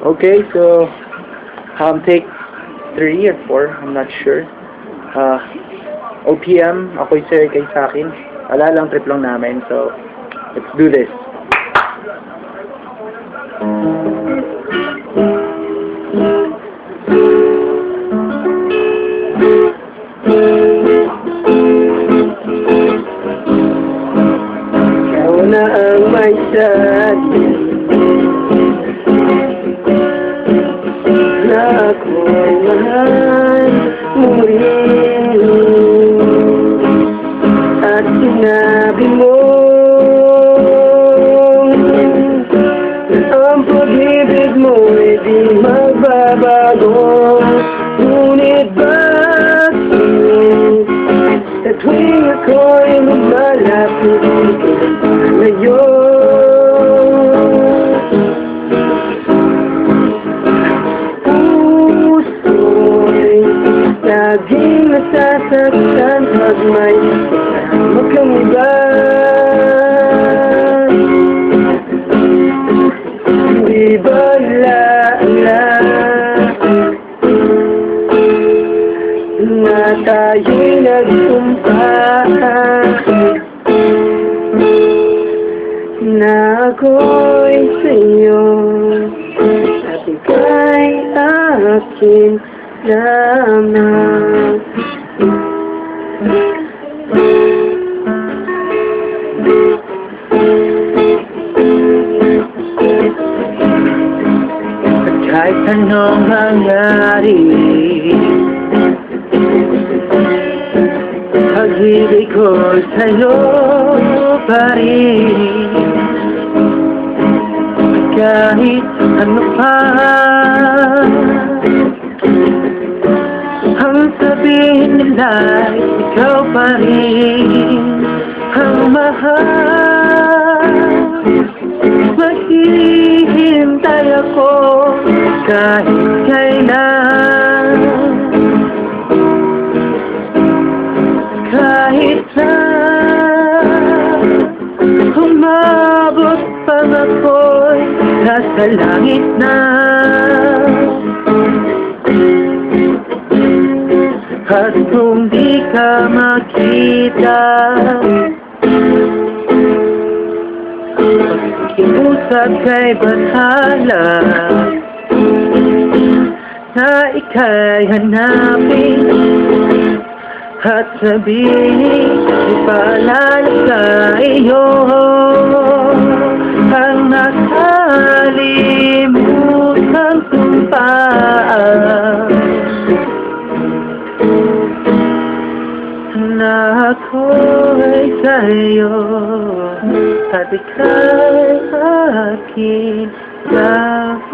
Okay, so take 3 or 4, I'm not sure. OPM, ako'y sir kay sa akin. Wala lang, trip lang namin. So, let's do this. Ikaw na ang may sabi na ako'y mahal mo rin. At sinabi mo ang pag-ibig mo'y di magbabago. Ngunit bakit sa tuwing ako'y lumalapit ngayon, puso'y laging nasasaktan pag may kasama kang iba. Di ba na tayo'y nagsumpah na ako'y sa'yo at ika'y akin lamang. At kahit anong mangyari, pag-ibig ko sa'yo pa rin. Kahit ano pa ang sabihin nila, ikaw pa rin ang mahal. Maghihintay ako kahit kailan, kahit na umabot pang ako'y nasa langit na. At kung di ka makita, pakiusap kay bahala na ika'y hanapin at sabihin, ipaalala sa iyo ang nakalimutan sumpaan na ako'y sa'yo at ika'y akin lamang.